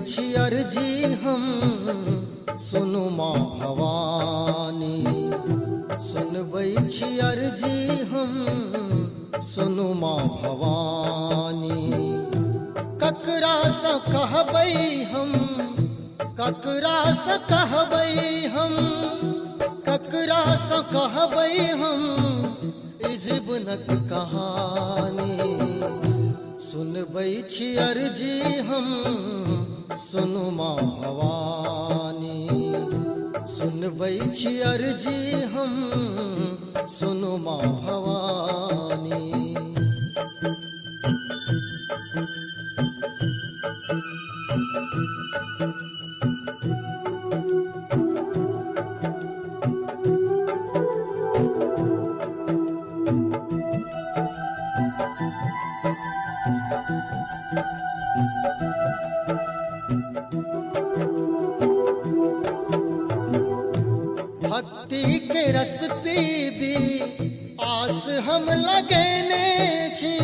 छी अर्जी हम सुनु माँ भवानी, सुनबै छी अर्जी हम सुनु माँ भवानी। ककरा सँ कहबै हम, ककरा सँ कहबै हम, ककरा सँ कहबै हम ई जीवनक कहानी। सुनबै छी अर्जी हम सुनु माँ भवानी, सुनबै छी अर्जी हम सुनु माँ भवानी। भक्ति के रस पीबी आस हम लगेने छी,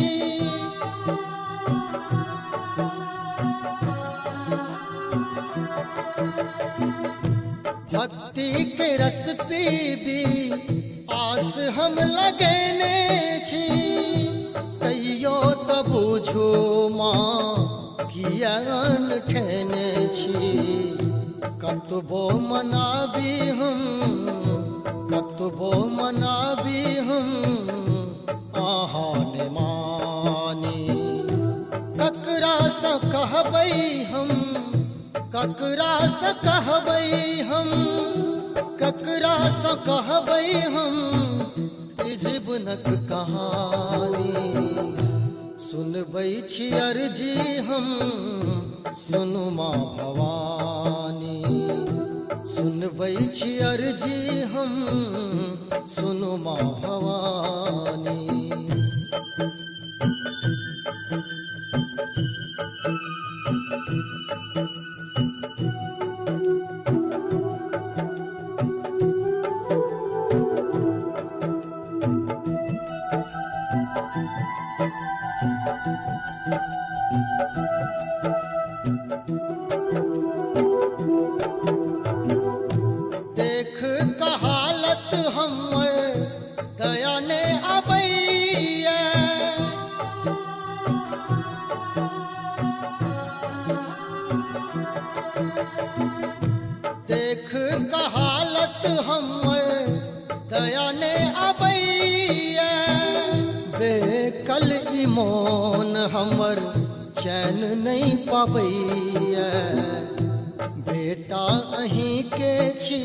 भक्ति के रस पीबी आस हम लगेने छी। तैयो त बुझू माँ किया ठेने छी। कतबो मनाबी हम, कतबो मनाबी हम अहाँ ने मानी। ककरा सँ कहबै हम, ककरा सँ कहबै हम, ककरा सँ कहबै हम ई जीवनक कहानी। सुनबै छी अर्जी हम सुनु माँ भवानी, सुनबै छी अर्जी हम सुनु माँ भवानी। देख कहालत हमर दया ने अबैया, देख कहालत हमर दया ने अबैया। बेकल ई मोन हमर चैन नहीं पाबैया। बेटा अहीं के छी,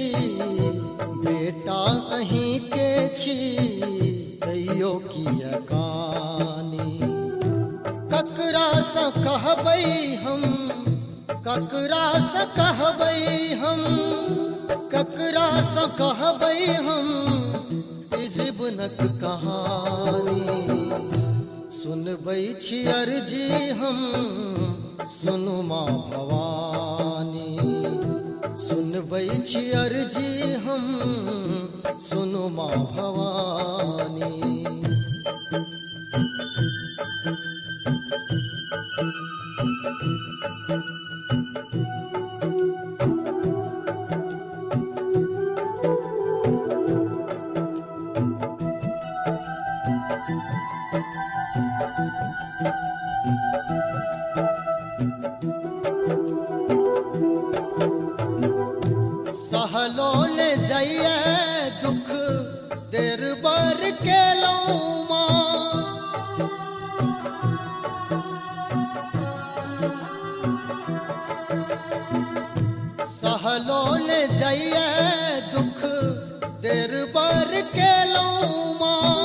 बेटा अहीं के छी तैयो किया कानी। ककरा सँ कहबै हम, ककरा सँ कहबै हम, ककरा सँ कहबै हम ई जीवनक कहानी। सुनबै छी अर्जी हम सुनु माँ भवानी, सुनबै छी अर्जी हम सुनु माँ भवानी। सहलो ने जाइए दुख देर बर केलौं माँ। सहलो ने जाइए दुख देर बर केलौं माँ।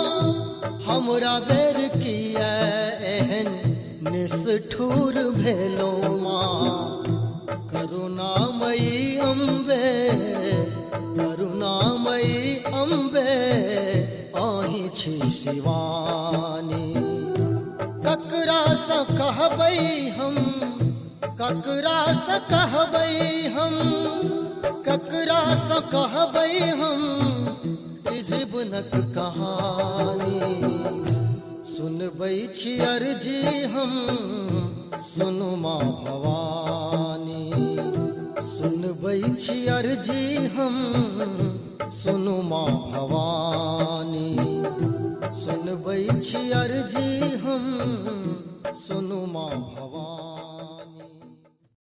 हमरा बेर किया एहन निष्ठुर भेलौं माँ। करुणामयी अम्बे, करुणामयी अम्बे आही छी शिवानी। ककरा सँ कहबै हम, ककरा सँ कहबै हम, ककरा सँ कहबै हम ई जीवनक कहानी। सुनबै छी अर्जी हम सुनु माँ भवानी, सुनबै छी अर्जी हम, सुनु माँ भवानी। सुनबै छी अर्जी हम, सुनु माँ भवानी।